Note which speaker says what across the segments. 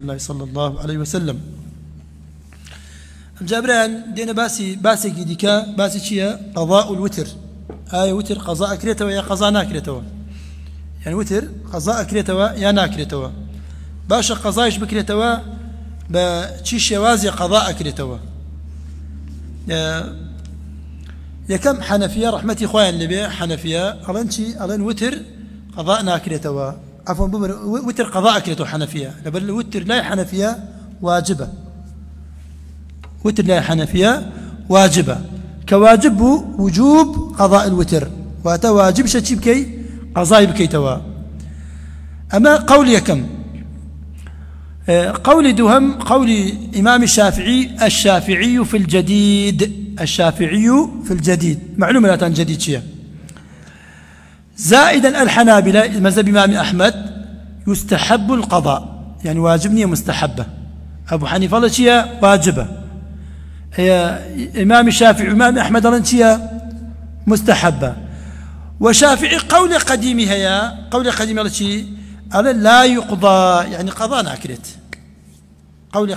Speaker 1: الله صلى الله عليه وسلم. جابران دينا باسي ديكا باسي شيا قضاء الوتر. وتر قضاء كريتوا يا قضاء ناكريتوا، يعني وتر قضاء كريتوا يا ناكريتوا. باشا قضايش بكريتوا بشي شوازي قضاء كريتوا. يا كم حنفية رحمتي خويا اللي بيه حنفية ألين وتر قضاء ناكريتوا، عفوا وتر قضاء كريتوا حنفية، لبل وتر لا حنفية واجبة، وتر لا حنفية واجبة، كواجب وجوب قضاء الوتر، واتا واجب شتي بكي قضاء بكيتوا. أما قولي كم قولي دهم قولي إمام الشافعي في الجديد، الشافعي في الجديد معلومة لا جديد شيء زائدا الحنابلة مذهب إمام أحمد يستحب القضاء، يعني واجبني مستحبة. أبو حنيفة الله شيء واجبة، إمام الشافعي إمام أحمد الله شيء مستحبة. وشافعي قول قديمها يا قول قديم الله شيء لا يقضى، يعني قضاء ناكرت. قول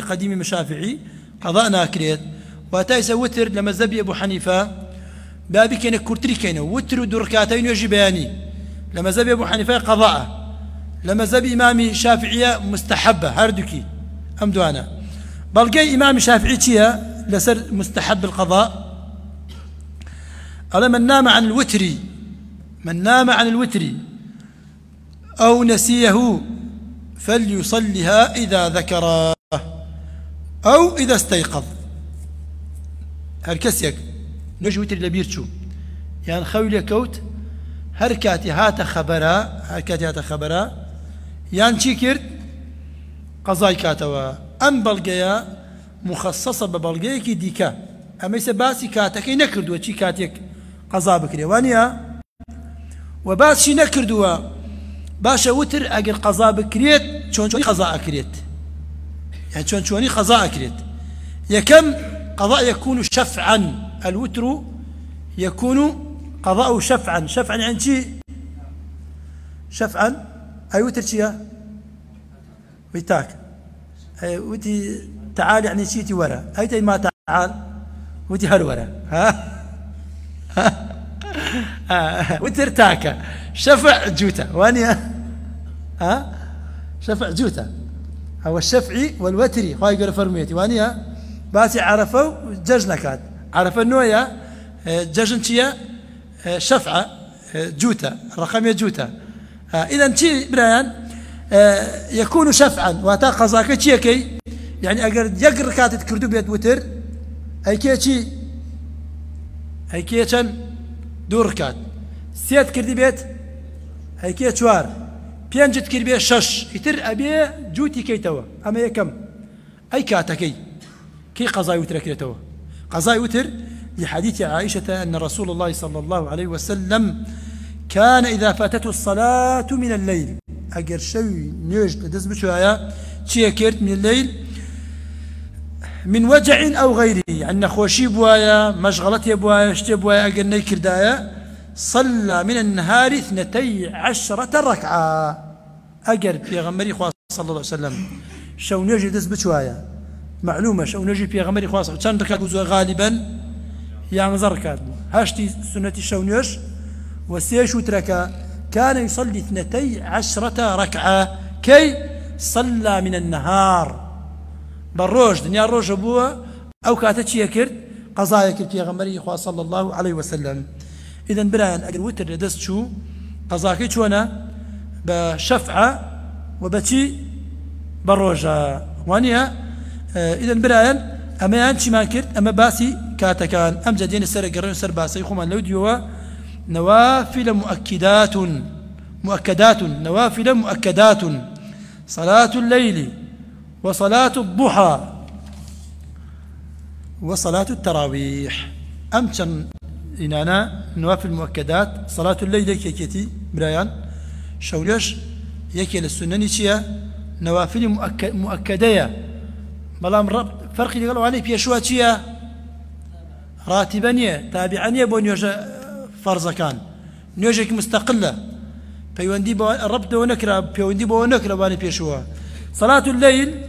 Speaker 1: قديم مشافعي قضاء ناكرت. واتايس وتر لما زبي أبو حنيفة بابي كان كورتري كان وتر دركاتين يجي بياني، لما زبي أبو حنيفة قضاء، لما زبي إمامي شافعية مستحبة هردكي أمدوانا. بلقي إمام شافعي تيا لسر مستحب القضاء. ألا من نام عن الوتر أو نسيه فليصلها إذا ذكره أو إذا استيقظ. هركسيك نجي وتر لبيرتشو يعني خويل كوت هركاتي هات خبرا يعني شكرت قضاي كاتوا. أم بلقيا مخصصة ببلقيك ديكا، أما يسباسي كاتكي نكردوا شي كاتيك قضاء بكري وانيا وباسي نكردوا باشا وتر أجر قضاء بكريت شون قضاء أكريت، يعني شون قضاء أكريت. يكم قضاء يكون شفعا، الوتر يكون قضاء شفعا يعني شيء شفعا أي وتر شيء ويتاك وتي تعال يعني شيتي ورا أي ما تعال وتي هل ورا وتر تاكا شفع جوتا وانيا شفع جوتا هو الشفعي والوتري خاي يقول فرميتي وانيا باسي عرفوا ججنا كاد عرف النويا ججن شيا شفعة جوتا رقم جوتا. إذا شي بريان يكون شفعا واتا قضاك شي كي يعني أجر يقر كاتت كردو بيت وتر أي كي شي أي كي شن دور كات سيد كردي بيت أي كي شوار بينجت كربي شش يتر أبي جوتي كي توا. أما يكم أي كاتكي كي قضاء وتر كريتوا قضاء وتر لحديث عائشة أن رسول الله صلى الله عليه وسلم كان إذا فاتته الصلاة من الليل أجر شوي نجد دز بشوية شيء كرت من الليل من وجع أو غيره، يعني خوشي بوايا مشغلتي بوايا اشتي بوايا أجر نيكر دايا صلى من النهار 12 ركعة. أجر في غمري خاص صلى الله عليه وسلم شو نجد دز بشوية معلومة شو نجي في غمري خاص كان ركعة غالبا يعني زركات هاشتي سنة الشونيش وسيش وتركا كان يصلي 12 ركعة كي صلى من النهار بالروج دنيا الروج أبوه أو كاتتش يكرت قضايا كرت في غمري إخوة صلى الله عليه وسلم. إذن برايان أجر وتر لدست شو قضاكي شونا بشفعة وبتي بالروج وانيا. إذن برايان أما يانشي ما كرت أما باسي كاتكان أم جدين السر قرن سر باسي خمان لو ديوا نوافل مؤكدات نوافل مؤكدات صلاة الليل وصلاة الضحى وصلاة التراويح. أمشن إننا نوافل مؤكدات صلاة الليل كيكيتي برايان شوليش يكي للسنن شيا نوافل مؤكدية بلام رب فرق اللي قالوا عليه بيشوا شيا راتبانية تابعانية بو نيوجا فرض كان نيوجك مستقلة بيوندي بو الرب دو نكرة بيوندي بو نكرة باني بيشوا
Speaker 2: صلاة الليل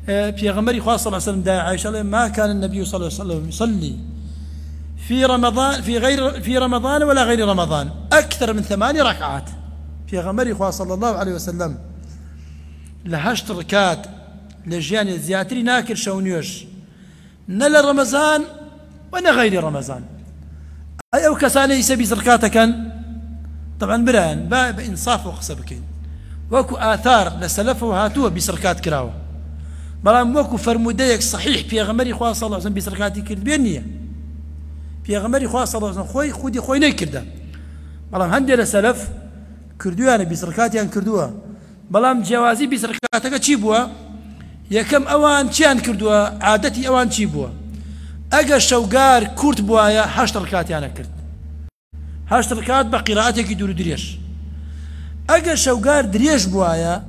Speaker 2: في غمر خاص صلى الله عليه وسلم دا عائشة ما كان النبي صلى الله عليه وسلم يصلي في رمضان في رمضان ولا غير رمضان أكثر من 8 ركعات في غمر خاص صلى الله عليه وسلم لهشت ركعات لجيان الزياتري ناكر شونيوش نلا رمضان ولا غير رمضان أي أو كساني يسبي ركعات كان طبعا بران بإنصاف وقصبكين وكو آثار لسلفه وهاتوه بسركات كراوه بلام وكو فرموديك صحيح في غمر خاص صلى الله عليه وسلم بسركاتي كرد بينيه في غمر خاص صلى الله عليه وسلم خودي خوي نكرده بلام هندي لسلف كردوها أنا بسركاتي أن كردوها بلام جوازي بسركاتك تشيبوها يا كم أوان تشان كردوها عادتي أوان تشيبوها أجا شوقار كرت بوايا 8 ركعات أنا كرت 8 ركعات بقراءتك يدور دريش أجا شوقار دريش بوايا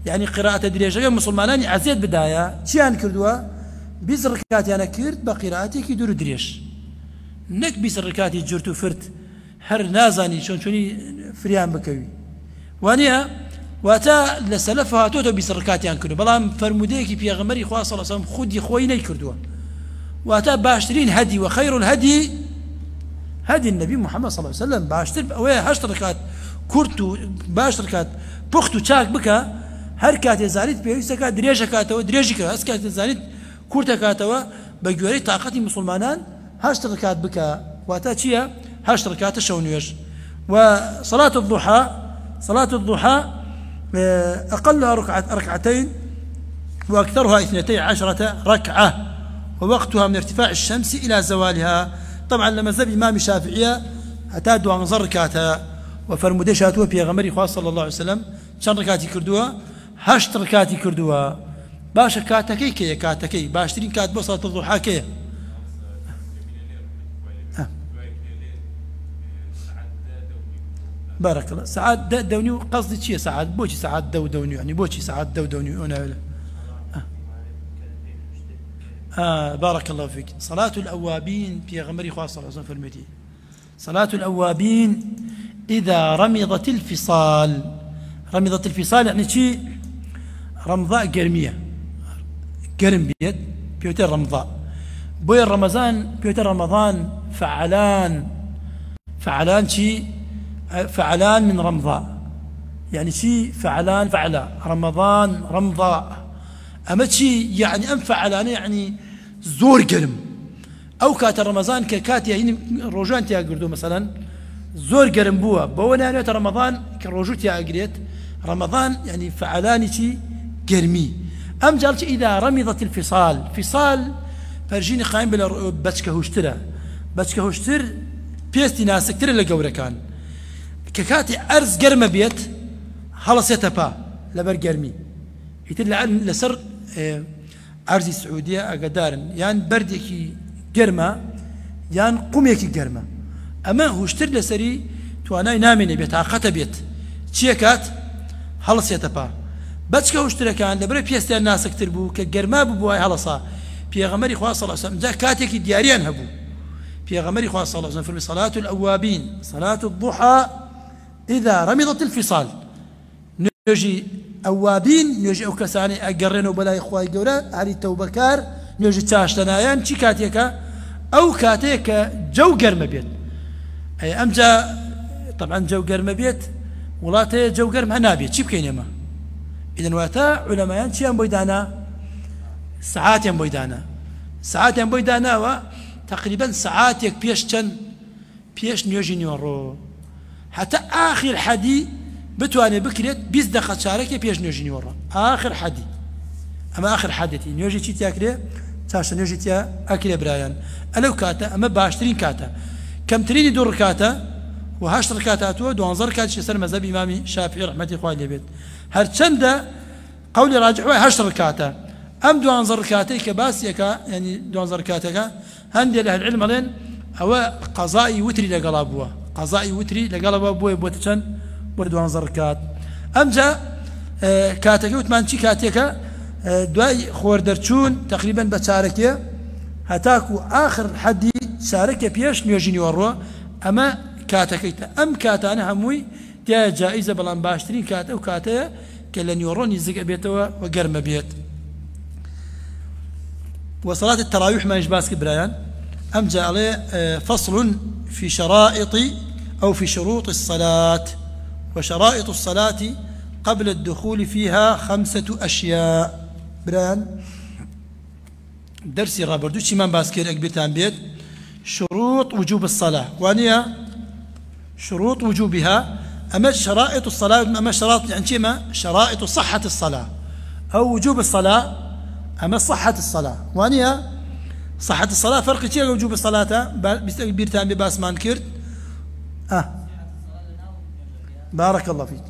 Speaker 2: يعني قراءة دريش أجا مسلماناني عزيز بداية تشان كردوها 20 ركعات أنا كرت بقراءتك يدور دريش نك 20 ركعات جرتو فرت هر نازاني شوني فريان بكوي وانيا واتا لسلفها توتو 20 ركعات يعني كردو بلام فرموديكي في غمري خواه صلى الله عليه وسلم خودي خويني كردوها واتا باشترين هدي وخير الهدي هدي النبي محمد صلى الله عليه وسلم باشتر ويا 8 ركعات كرتو 8 ركعات بوختو تشاك بكا هر كاتي زانيت بيوسكا دريجا كاتو دريجيكا اسكات زانيت كورتا كاتو بجوري طاقتي مسلمانان 8 ركعات بكا واتا تشيا 8 ركعات شونيوش وصلاة الضحى أقلها ركعتين وأكثرها 12 ركعة ووقتها من ارتفاع الشمس إلى زوالها طبعا لما زب إمام الشافعية أتادوا عن ركعتها وفرمودشاتوا في غمر خاص صلى الله عليه وسلم شن ركعتي كردوها 8 ركعتي كردوها باشا كاتكي كي كاتكي باشترين كاتبو صلاة الضحى كي بارك الله ساعات دوني قصدي شيء ساعات بوشي ساعات دوني يعني بوشي ساعات دوني أنا بارك الله فيك صلاة الأوابين في غمر خاص صلى الله عليه وسلم فرمتي صلاة الأوابين إذا رمضت الفصال يعني شيء رمضاء قرمية قرم بيد بيوتر رمضاء بوي رمضان بيوتر رمضان فعلان شيء فعلان من رمضاء يعني شيء فعلا رمضان رمضاء أما شيء يعني أم فعلان يعني زور قرم أو كات رمضان ككات يعني روجان تيا قردو مثلا زور قرم بوا بونا يعني رمضان كروجو تيا قريت رمضان يعني فعلان شيء قرمي أم جالش إذا رمضت فصال فرجيني قايم بلا بچكه هشتر بيستي ناس كتير اللي قورا كان ككاتي أرز قرمة بيت خلص يتبا لبر قرمي يتلعن لسر أرزي السعودية أقدارن يعني بردكي قرمة يعني قميكي قرمة أما هشتر لسري تواناي ناميني بيت عاقة بيت تشيكات خلص يتبا بچكه هشتر كان لبر بيستي الناس كتير بو كقرمة ببواي خلصا بيغمري خواه صلى الله عليه وسلم جا كاتيكي دياريان هبو بيغمري خواه صلى الله عليه وسلم في صلاة الأوابين صلاة الضحى إذا رمضت الفصال نجي أوابين نجي أو كساني أقرنوا بلا إخوائي قولا هذه التوبكار نجي تاشتنايان شي كاتيكا أو كاتيكا جو قرم بيت أي أمجا طبعا جو قرم بيت ولاتي جو قرم هنابيت شي بكين يما إذن واتا علماء شي بويدانا ساعات بويدانا وتقريبا ساعاتك بيش نيوجي نيورو حتى آخر حدي بتواني بكريت 20 دقيقة شارك بيش نيوجي نيورو آخر حدي أما آخر حدتي نيوجي تي تاكري تاش نيوجي تي أكري برايان ألو كاتا أما باشترين كاتا كم تريني دور كاتا و8 ركعات دوانزر كات شسر مذهب إمامي شافعي رحمة الله عليه بيت هرچند قولي راجع 8 ركعات أم دوانزر ركعتي كباس يكا يعني دوانزر ركعتك هندي له العلم لين أو قضائي وتري لقلابوه قضائي وتري لقلابوه بوتشن بردوانزر ركعات أم جاء كاتك وتمانشي كاتك دواي خوردرچون تقريبا بتشاركيه هتاكو آخر حدي شاركه بيش نيوجيني ورو أما كاتكيتا أم كاتانا هموي تيا جائزة بلان باشترين كاتا وكاتا كلا نيورون يزق بيته وقرم بيت. وصلاة التراويح ما يجباس كبريان أم جاء عليه فصل في شرائط أو في شروط الصلاة. وشرائط الصلاة قبل الدخول فيها 5 أشياء. بران درسي رابردو شمان باسكير أكبرتان بيت شروط وجوب الصلاة وانيا شروط وجوبها. أما شرائط الصلاة أما شرائط يعني شما شرائط صحة الصلاة أو وجوب الصلاة. أما صحة الصلاة وانيا صحة الصلاة فرق كثير وجوب الصلاة بيرتان بباس مان كرت. بارك الله فيك.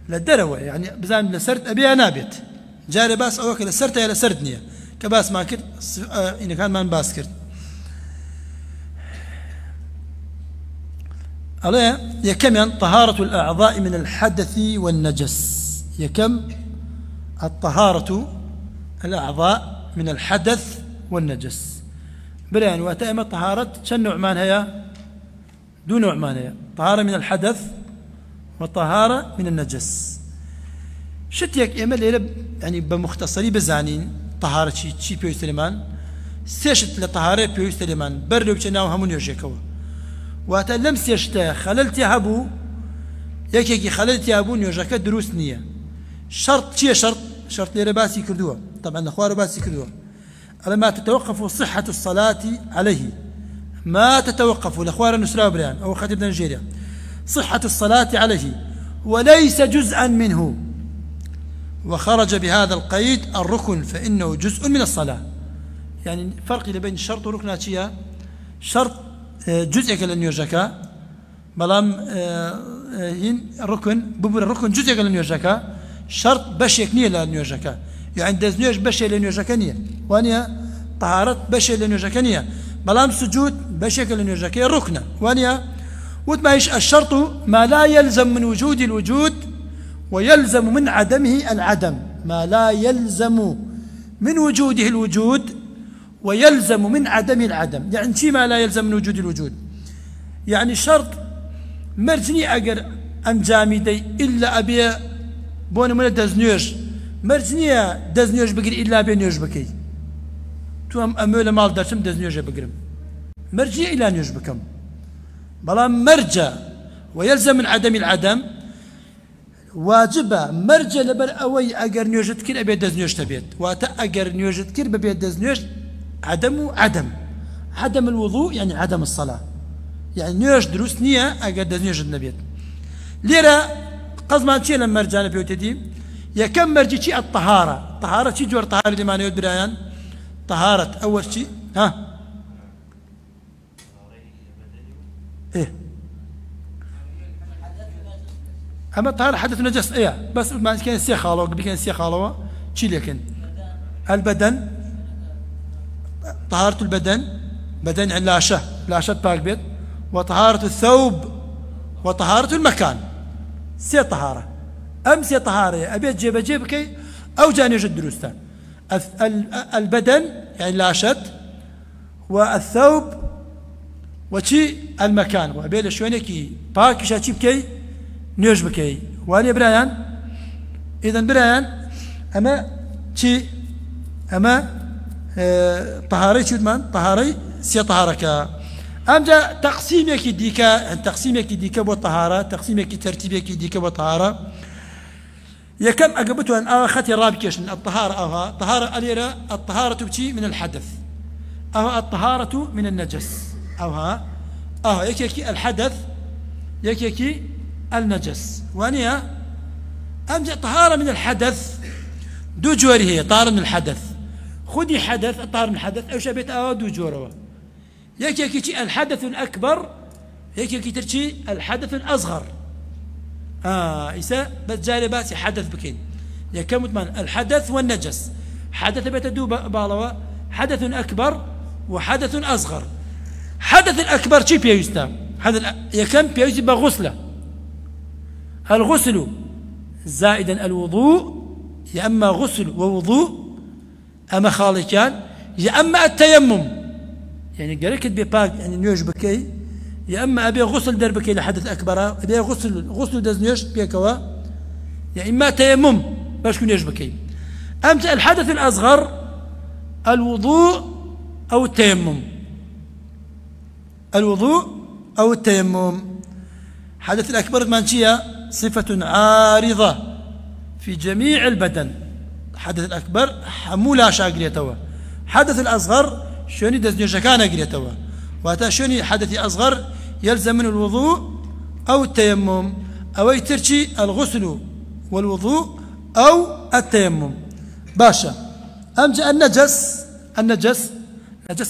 Speaker 2: للدروة يعني بزان لسرت أبيها نابت جاري باس أوك لسرت يا لسرتني كباس ما كرت إن كان ما باس كرت. عليه يكم طهارة الأعضاء من الحدث والنجس. يكم الطهارة الأعضاء من الحدث والنجس. بلان وتأمة طهارة شن نوع مان هي دون نوع مان هي طهارة من الحدث وطهارة من النجس. شتيك إمل يعني بمختصري بزانين طهارة شي بيو سليمان سيشت لطهارة بيو سليمان برلو بشناو همون يرجيكوا واتلم سيشتا خللتي هبو يكي خللتي هبو نيرجاكا دروس نية. شرط شي شرط ليرة باسي كردوها طبعا أخوار باسي كردوها لما تتوقف صحة الصلاة عليه ما تتوقف الأخوار النسراء بريان أو خطيب نيجيريا صحة الصلاة عليه وليس جزءا منه. وخرج بهذا القيد الركن فإنه جزء من الصلاة. يعني فرق بين الشرط والركن شيء شرط جزء كلن يرجكا بلام الركن ببر الركن جزء كلن يرجكا شرط بشيك نية لن يرجكا يعني دزنيش بشي لن يرجكا نية وانيا طهارة بشي لن يرجكا نية بلام سجود بشي كلن يرجكا الركن وانيا وتمايش الشرط ما لا يلزم من وجود الوجود ويلزم من عدمه العدم. ما لا يلزم من وجوده الوجود ويلزم من عدمه العدم. يعني شي ما لا يلزم من وجود الوجود يعني شرط مرجني أجر أنجامي دي إلا أبي بون من دزنيوش مرجني دزنيوش بقر إلا أبي نيوش بكي تو أمول مال درسم دزنيوش بقرم مرجني إلا نيوش بكم بلا مرجع ويلزم من عدم العدم واجبة مرجع لبر أوي أجر نيوجد كير أبي دزنيوش تبيت واتا أجر نيوجد كير ببيت دزنيوش عدم الوضوء يعني عدم الصلاة يعني نيوش دروس نية أجر دزنيوش النبيت ليرة قصما شيء لما رجعنا بيوتدي يا كم مرجع شيء الطهارة شيء جور طهارة اللي ما نيود برايان طهارة أول شيء إيه أما طهارة حدث نجس إيه بس ما كان سيخالو قبل كان سيخالو شيء لكن البدن طهارة البدن بدن علاشة باك بيت وطهارة الثوب وطهارة المكان سي طهارة سي طهارة أبيت جيبكي أو جاني يوجد دروستان البدن يعني لاشت والثوب وشي المكان وأبيل شوينكي باك شاتي بكي نيوش بكي واني برايان إذن برايان أما شي أما طهاري شو دمان طهاري سي طهارك أم جا تقسيمك ديكا تقسيمك ديكا بالطهارة تقسيمك ترتيبك ديكا بالطهارة يا كم أجبته أن أخذت رابكشن الطهارة طهارة أليرة الطهارة تبتي من الحدث الطهارة من النجس يكي الحدث يكي النجس وانيا أمجد طهارة من الحدث دو جوري هي طهارة من الحدث خذي حدث الطهارة من الحدث أو شبيت دو جوروا يكي الحدث الأكبر يكي ترشي الحدث الأصغر إسا بتجاري باسي حدث بكين يكم من الحدث والنجس حدث بتدو بالوا حدث أكبر وحدث أصغر حدث الأكبر شي بيوستا حدث يكم بيوسي بغسلة الغسل زائدا الوضوء يا أما غسل ووضوء أما خالكان يا أما التيمم يعني قريك بباك يعني نيوش بكي يا أما أبي غسل دربكي لحدث أكبر أبي غسل دزنيوش بيكوا يعني إما تيمم باش كون يجبكي. أمتى الحدث الأصغر الوضوء أو التيمم، الوضوء أو التيمم. حدث الأكبر مانشية صفة عارضة في جميع البدن. حدث الأكبر حمولا شاقريتوا، حدث الأصغر شوني دزنيوشكان قريتوا، واتا شوني حدث أصغر يلزم من الوضوء أو التيمم، أو يترشي الغسل والوضوء أو التيمم. باشا أمجأ النجس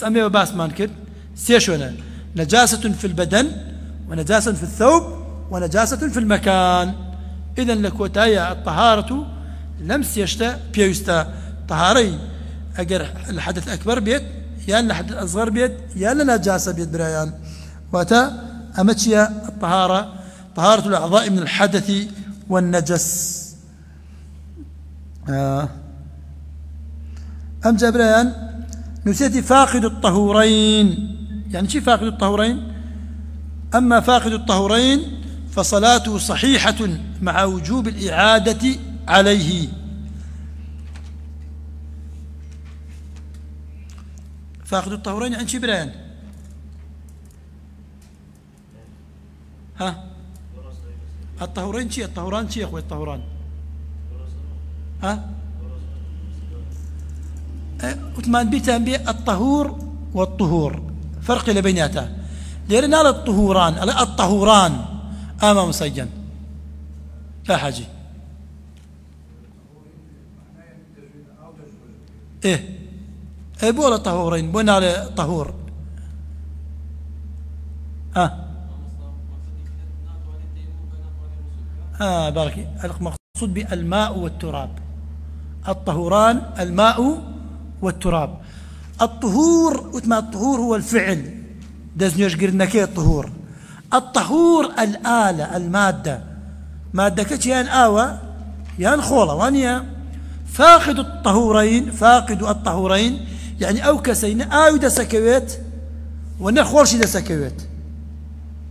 Speaker 2: أمي باس مانكر سيشونا نجاسة في البدن ونجاسة في الثوب ونجاسة في المكان. إذن لكوتايا الطهارة لمس يشتا بيوستا طهاري أجر الحدث الأكبر بيت يا الحدث الأصغر بيت يا نجاسة بيت برايان. واتا أمتشيا الطهارة طهارة الأعضاء من الحدث والنجس. أم جبران نسيتي فاقد الطهورين. يعني شي فاقد الطهورين؟ أما فاقد الطهورين فصلاته صحيحة مع وجوب الإعادة عليه. فاقد الطهورين عن شي بريان؟ ها؟ الطهورين شي؟ الطهوران شي يا أخوي الطهوران؟ ها؟ وثمان بيتان بي الطهور والطهور فرق بيناتها. لأن نال الطهوران أمام مسجن لا حاجة. إيه بولا الطهورين بونا على طهور. بارك المقصود بالماء والتراب. الطهوران الماء والتراب. الطهور وتما الطهور هو الفعل دزنيوش قرنا كي الطهور. الطهور الآلة المادة مادة كتيان آوى يان خولة وانيا. فاقد الطهورين يعني أو كسين آوي دا سكويت ونخولش دا سكويت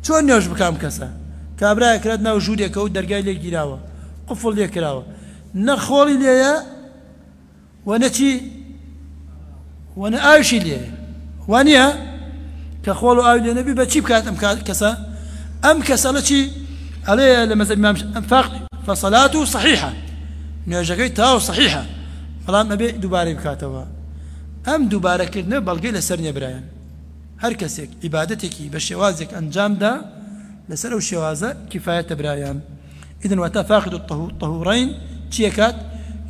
Speaker 2: شون نيوش بكام كسا كابرايا كردنا وجودي كود درقاي ليك جراوة قفل ليك راوة نخولي ليا ونتي وانا آيشي ليه وانيا كخولو آيو ليه نبي بچي بكات أم كسا لشي عليه لما زي إمام فصلاته صحيحة نيوجاكي تاو صحيحة فلان نبي دوباري بكاتوا أم دوبارة كردنا بلقي لسرني برايان هر كسيك عبادتك بشوازك أنجام دا لسر وشوازة كفاية برايان. إذن وتا فاقد الطهورين تشيكات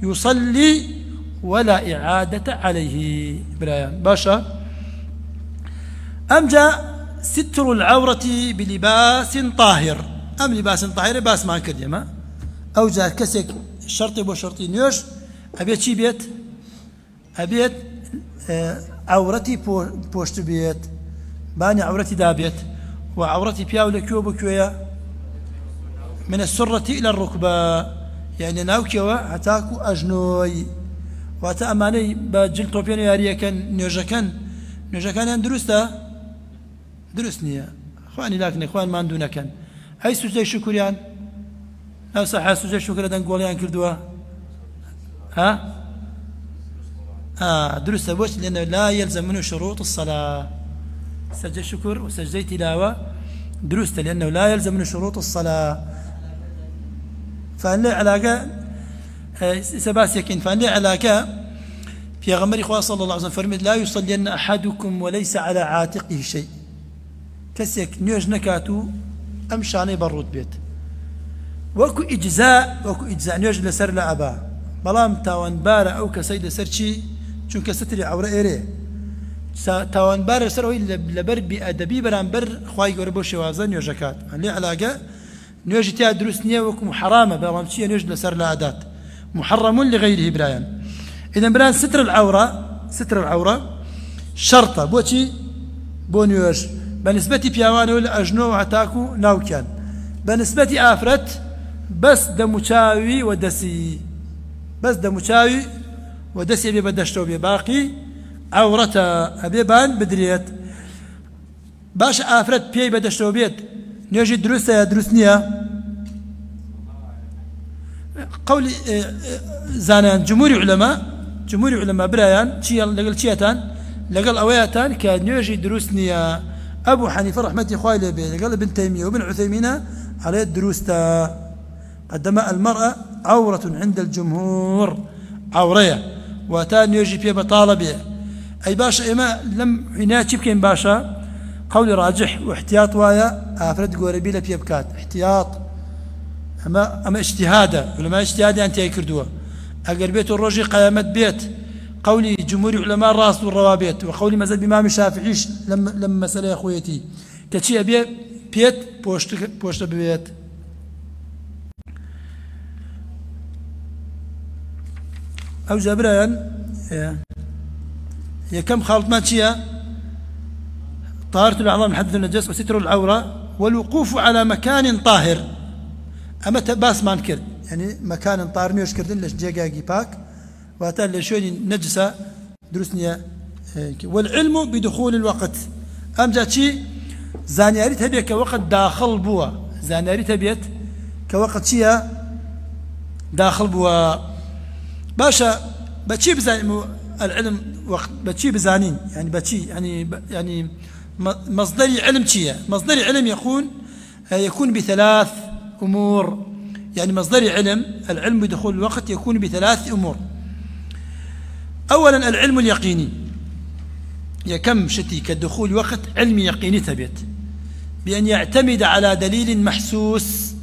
Speaker 2: يصلي ولا إعادة عليه برايان. باشا أم جاء ستر العورة بلباس طاهر. أم لباس طاهر باس ما كديما أو جاء كسك شرطي بو شرطي نيوش أبيت شي بيت أبيت عورتي بوشت بيت باني عورتي دابيت وعورتي بياو لكيو بكويا من السرة إلى الركبة يعني ناوكيوا هتاكو أجنوي واتا أماني بجل طوبيان ياريا كان نيوجاكان درست نية خواني لكن إخوان ما عندنا كان هاي سجدي شكريان أو صح سجدي شكر دان قوليان كردوا درست بوش لأنه لا يلزم منه شروط الصلاة. سجدي الشكر وسجدي تلاوة درست لأنه لا يلزم منه شروط الصلاة. فأن لا علاقة سباسيكين فأن لا علاقة في غمر إخوة صلى الله عليه وسلم فرمت لا يصلين أحدكم وليس على عاتقه شيء. كسيك نيوج نكاتو أمشاني برود بيت وكو إجزاء نيوج لسر لأبا بلام تاوان بارا أو كسيد سرشي چونك ستري عورة إيري تاوان بارا سر وي لبر بأدبي بران بر خواهي قربو شوازا نيوجكات لي علاقة نيوج تيا دروس نيا وكو محرامة بلام شيء نيوج لسر لأدات محرم لغيره برايان. إذن بران ستر العورة شرطة بوشي بو نيوج بالنسبة بياوانو لأجنو هتاكو ناوكان بالنسبة آفرت بس دموشاوي ودسي أبي بدشتو بي باقي عورتا أبي بان بدريت باش آفرت بيي بدشتو بيت نيجي دروسة يا دروسنيا قول زانان جمهور علماء برايان شيء لقل شيئتان لقل أوياتان كان يجي دروسني أبو حنيفة رحمة الله عليه لقل ابن تيمية وابن عثيمين عليه الدروس قدم المرأة عورة عند الجمهور عورية وتان يجي فيها بطالبية أي باشا إما لم هنا تبكين باشا قول راجح واحتياط وايا أفرد قوربيلة فيها بكات احتياط أما اجتهادا ولا ما اجتهادا أنت يكردوها أقر بيت الرجي قيامت بيت قولي جمهور علماء الراس والروابيت وقولي مذهب الإمام الشافعي لما مسألة يا أخويتي كتشي أبي بيت بوشت ببيت أو جابران هي كم خالط ما تشيا طهارة الأعضاء من حدث النجس وستر العورة والوقوف على مكان طاهر أما باس ما نكرد يعني مكان طاهر ميوش كردن ليش جيجاجي باك واتان لشوني نجسة دروسني والعلم بدخول الوقت أم جاتشي زانياري تبيه كوقت داخل بوا زانياري تبيت كوقت شيا داخل بوا باشا بتشي بزاني العلم وقت بتشي بزانين يعني بتشي يعني مصدري علم شيا مصدري علم يكون بثلاث أمور يعني مصدري العلم بدخول الوقت يكون بثلاث أمور أولا العلم اليقيني يكم شتي كدخول وقت علم يقيني ثبت بأن يعتمد على دليل محسوس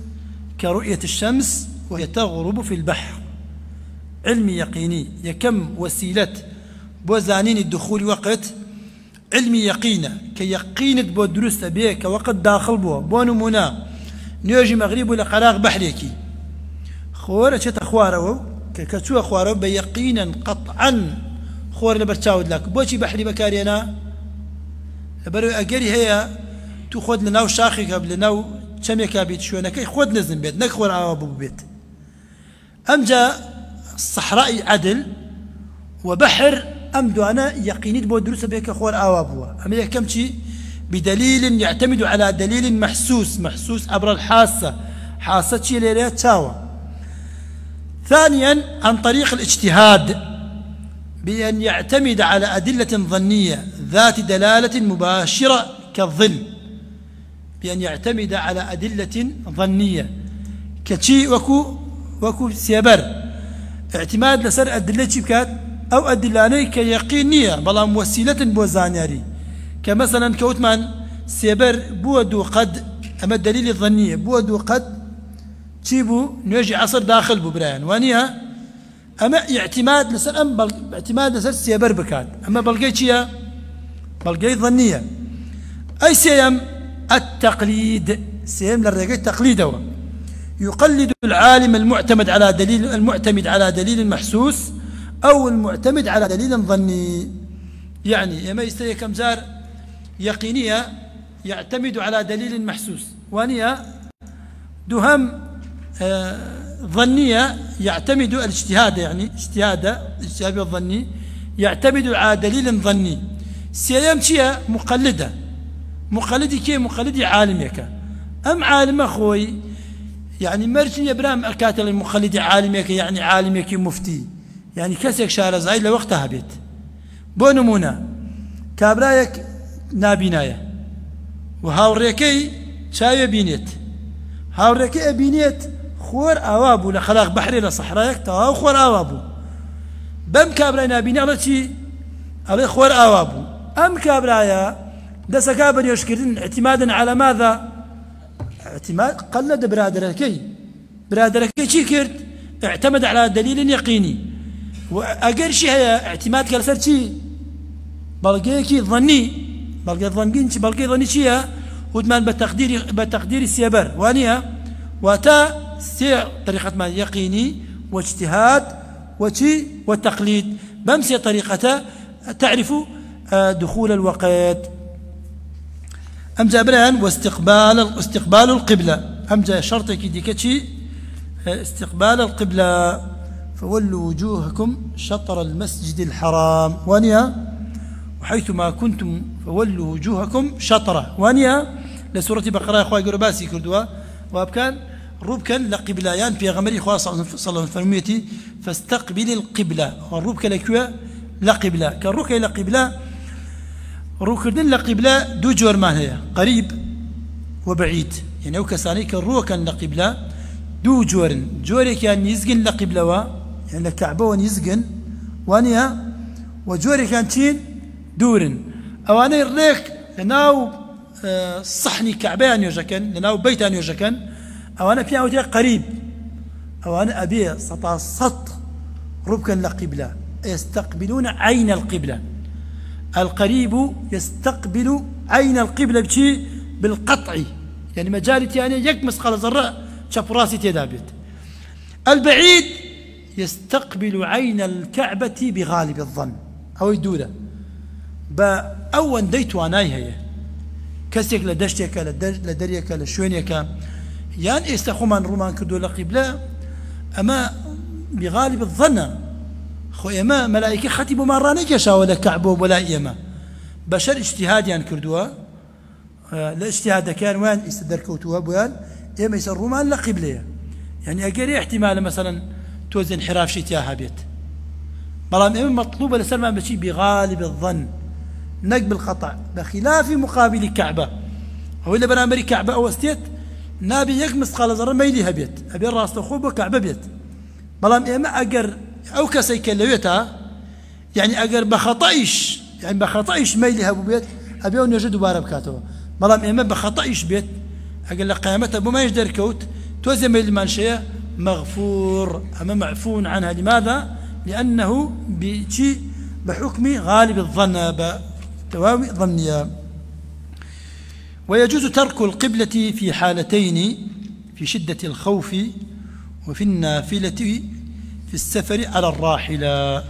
Speaker 2: كرؤية الشمس وهي تغرب في البحر علم يقيني يكم وسيلة بوزانين الدخول وقت علمي يقينة كيقينة بو دروس بيه كوقت داخل بو نمونا نيجي مغرب ولا قراغ بحريكي خوارة شتا خوارو كتسوى خوارو بيقينا قطعا خوار لبرتاود لك بوشي بحري بكارينا لبرو أقري هي تخود لناو شاخي قبل لناو شميكا بيت شوينا كي خود نزن بيت نكخور عوابو بيت أم جاء الصحراء عدل وبحر أمدو أنا يقيني بو دروس بيك خوار عوابوها أما يكم شي بدليل يعتمد على دليل محسوس عبر الحاسة حاسة شي ليلة تاوى ثانيا عن طريق الاجتهاد بأن يعتمد على أدلة ظنية ذات دلالة مباشرة كالظل بأن يعتمد على أدلة ظنية كشي وكو سيبر اعتماد لسر أدلة شبكات أو أدلاني كيقينية بلا موسيلة بوزانياري كمثلا كوتمان سيبر بودو قد أما الدليل الظنية بودو قد تشيبو نيجي عصر داخل ببران وانيها أما اعتماد لسر اعتماد لسر سيبر بكات أما بلقي شيا بلقي ظنية أي سيم التقليد سيم للرقي التقليد هو يقلد العالم المعتمد على دليل محسوس أو المعتمد على دليل ظني يعني ما يستوي كمزار يقينية يعتمد على دليل محسوس وانية دهم ظنية يعتمد الاجتهاد يعني اجتهاد الظني يعتمد على دليل ظني سيام شيء مقلدي كي مقلدي عالمك أم عالم أخوي يعني مرجن يبرام الكاتل المقلدي عالمك يعني عالمك مفتي يعني كسك شارزاي لوقتها بيت بو نمونا كابرايك نابينايا وهاوريكي شاية بينيت هاوريكي بينيت خور اوابو لخلاق بحري لصحرايك تاو خور اوابو بم كابراي نابيني على شي على خور اوابو ام كابرايا دس كابر يشكرين اعتمادا على ماذا اعتماد قلد برادركي شي كرت اعتمد على دليل يقيني وأقل شيء هي اعتماد كالسر شيء بلقيكي ظني بلقي ظني شيء ودمان بتقدير السيبر وانيا وتا سي طريقة ما يقيني واجتهاد وشي والتقليد بمسي طريقة تعرف دخول الوقت أم جابران واستقبال القبلة أم جا شرطك ديكتشي استقبال القبلة فولوا وجوهكم شطر المسجد الحرام وانيا وحيثما كنتم فولوا وجوهكم شطره وانيا لسورة بقرة أخوة قرباسي كردوا وابكان روبكن لقبليان في غمري خاص صلى الله عليه وسلم فاستقبل القبلة والروبك لكوا لقبلة كالروك لقبلة روكدن لقبلة دو جور ما هي قريب وبعيد يعني أو كساني كالروكا لقبلة دو جوري كان يزقن لقبلة يعني الكعبة وان يزقن وانيا وجوري كان تين دورن أو أنا الريك لناو صحني كعبان يوجكن لناو بيتان يوجكن أو أنا في قريب أو أنا أبي سط ربكا لقبلة يستقبلون عين القبلة القريب يستقبل عين القبلة بشيء بالقطع يعني مجالتي يعني يكمس قال زراء شاف راسي تدابت البعيد يستقبل عين الكعبة بغالب الظن أو يدوله بأول ديت واناي هي كسيك لدشتك لدريك لشوينك يعني استخومان رومان كدو لقبلة أما بغالب الظن خويا ما ملائكة ختبوا مرانيك شا ولا كعبوا ولا إيما بشر اجتهاد يعني كردوا الاجتهاد كان وين استدركوتوها بوان إيما يصير رومان لقبلة يعني أقري احتمال مثلا توزن انحراف شي تياها بيت بلام إيما مطلوبة لسلمان بشي بغالب الظن نقبل القطع بخلاف مقابل الكعبة أو إلا برامري كعبة أو استيت نابي يقمص قال زر ميليها بيت أبي الراس تخوبه كعبة بيت بلام إيما أقر أو كسيك اللويتها يعني أقر بخطأيش يعني بخطأيش ميليها ببيت أبي أن يجد بارب كاتوه بلام إيما بخطأيش بيت أقل لقيامته بما يجدر كوت توزي ميل مانشية مغفور أما معفون عنها لماذا؟ لأنه بشيء بحكم غالب الظن بتواوي ظنية ويجوز ترك القبلة في حالتين في شدة الخوف وفي النافلة في السفر على الراحلة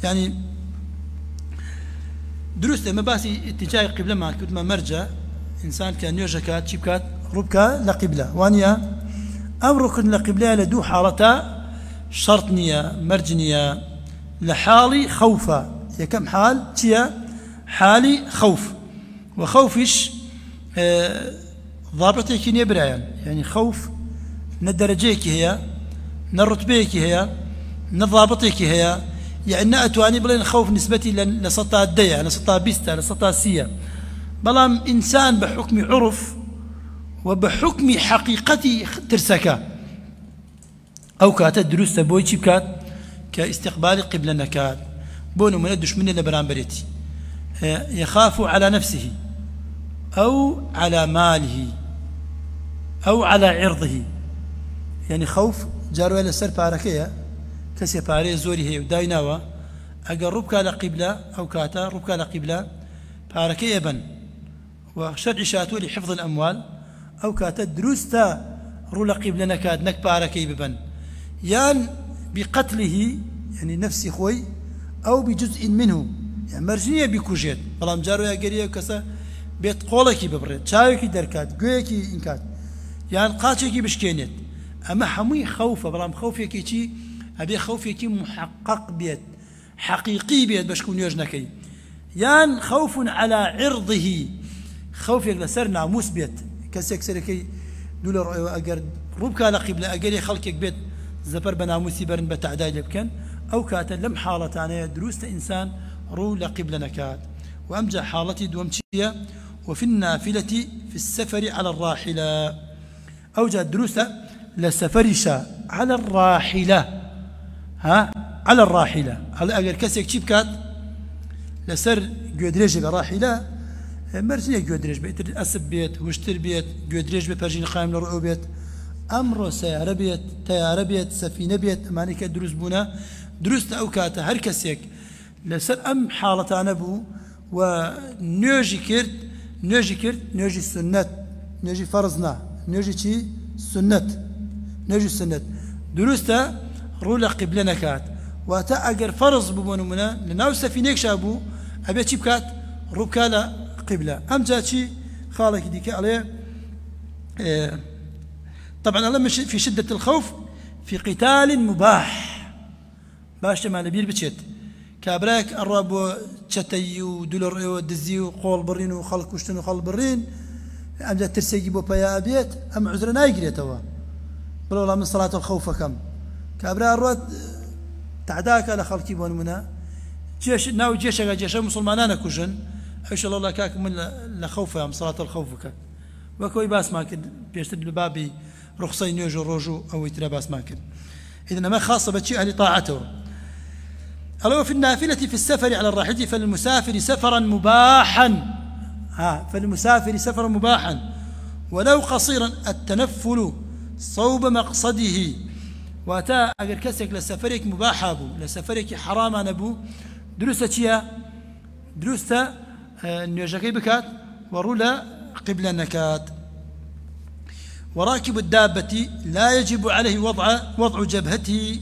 Speaker 2: يعني دروس لما باسي اتجاه القبلة ما كنت ما مرجع إنسان كان يوجكات شبكات ربكا لقبلة وانيا أمركن لقبلة لدو حالتا شرطنية مرجنية لحالي خوفا هي كم حال تيا حالي خوف وخوفش ضابطك يبرايان يعني خوف ندرجيك هي نرتبيك هي نضابطك هي يعني نأتواني بلين خوف نسبتي لسطا الدية لسطا بيستا لسطا السية بلام إنسان بحكم عرف وبحكم حقيقتي ترسكا أو كانت دروس بويتشي كات كاستقبال قبل نكات بونو من الدش من لبرامبريتي يخاف على نفسه أو على ماله أو على عرضه يعني خوف جارو إلى سر باركية كسي باري زوري هي ودايناوا أجر ربك على قبلة أو كاتا ربك على قبلة باركية بن وشرع شاتو لحفظ الأموال أو كاتا دروستا رولا قبلة نكاد نك باركية ببن يان بقتله يعني نفسي خوي أو بجزء منه يعني مرجنية بكوجيت بلام جارو يا قريه كسا بيت قولكي ببرد شاوكي دركات قويكي إنكات يعني قاتشكي بشكينيت أما حمي خوفه بلام خوفك شيء أبي خوفك محقق بيت حقيقي بيت بشكون يوجنكي يعني خوف على عرضه خوفك لسر ناموس بيت كسيك سركي دولار أجر ربك على قبلة أجري خلقك بيت زبر بناموسي برن بتعداد يبكن أو كاتا لم حالة أنا دروس إنسان رو لقبل نكات وأمجى حالتي دومتشية وفي النافلة في السفر على الراحلة أوجد دروس لسفرشا على الراحلة على الراحلة على أجر كسيك شيبكات لسر جودريج براحلة مرسية جودريج بيت أسب بيت وشتر بيت جودريج ببرجين قائم لرؤو بيت أمر سيارة بيت تيارة بيت سفينة بيت أمانيك دروس بونا دروس أوكاتا هر كسيك لسر أم حالة أنبو ونيوجي كرت نيوجي السنة نيوجي فرزنا نيوجي شي سنة نيوجي السنة دروستا رولا قبلنا كات واتا أجر فرز ببونو منا لناو سفينيك شابو أبي شي بكات ركالا قبلة أم جاتشي خالك ديك عليه طبعا الله مش في شدة الخوف في قتال مباح باش ما نبيل بتشت كابراك الرب تشتي ودولر ودزي وقول برين وخلق وشتن وخل برين أم جات ترسيجي بو بيا أبيت أم عذرنا يجري توا بل والله من صلاة الخوف كم كابرا الروت تعداك على خلقي بون منا جيش ناو جيش مسلمانان كوجن ايش الله كاك من لخوفه من صلاة الخوف كان وكوي باس ماكن بيشتد لبابي رخصين يوجو روجو او يترى باس ماكن اذا ما خاصه بشيء اهل طاعته. قالوا في النافله في السفر على الراحله فللمسافر سفرا مباحا فللمسافر سفرا مباحا ولو قصيرا التنفل صوب مقصده واتا اگر كسك لسفرك مباح ابو لسفرك حرام نبو دروسه دروسه نيجاكي بكات ورولا قبل نكات. وراكب الدابة لا يجب عليه وضع جبهته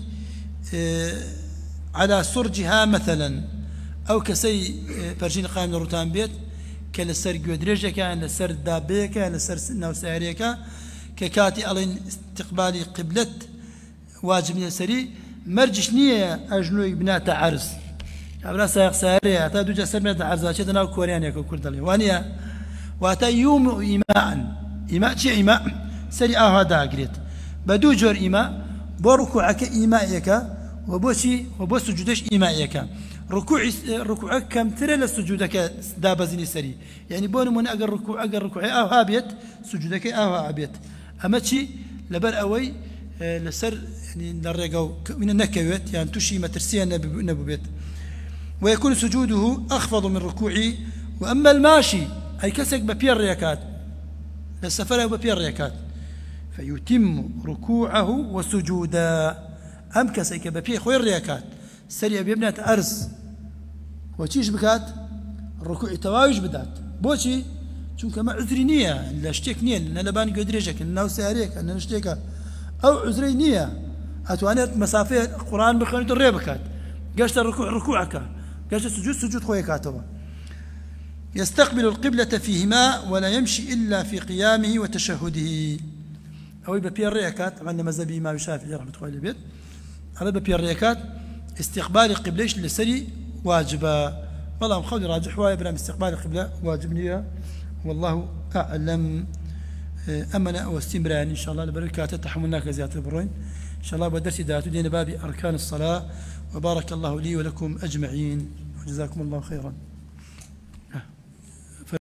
Speaker 2: على سرجها مثلا أو كسي برجين قائم روتان بيت كالسر جودريجا كان لسر دابة كان لسر نوساريكا ككاتي ألين استقبال قبلة واجب يسري مرجش نية أجنوي بنات عرس أبلا سايق سارية أتا دوجا سرمة عرزة شدنا وكوريان يكو كردالي وانيا واتا يوم إيماء شي إيماء سري هذا قريت بدو جور إيماء بركوعك إيمائك وبو سجودش إيمائك ركوعك كم ترى لسجودك دابزني سري يعني بون من أجر ركوعي هابيت سجودك هابيت أما شي لبر أوي لسر يعني نرجعوا من النكوات يعني تشي مترسيا نبو بيت ويكون سجوده أخفض من ركوعه. وأما الماشي أي كسك ببير ريكات للسفر ببير ريكات فيتم ركوعه وسجودا أم كسك ببير خوير ريكات سريع بيبنات أرز وتيش بكات الركوع تواوج بدات بوشي چونك ما عذري نية لا اشتيك نية لأن لبان قدريجك لأنه ساريك أن نشتيك أو عذري نية أتوانيت مسافة القرآن بخانة الريبكات قاشت الركوع ركوعك قاشت السجود سجود خويكاتوا. يستقبل القبلة فيهما ولا يمشي إلا في قيامه وتشهده أو ببير ريكات طبعا مذهبي ما الشافعي رحمة الله البيت هذا ببير ريكات استقبال القبلة للسري واجبة والله مخولي راجح واي برام استقبال القبلة واجبني والله أعلم. أمنا واستمرار إن شاء الله لبركاته تحملناك زيادة البروين إن شاء الله بدرس داتو دين باب أركان الصلاة وبارك الله لي ولكم أجمعين وجزاكم الله خيرا.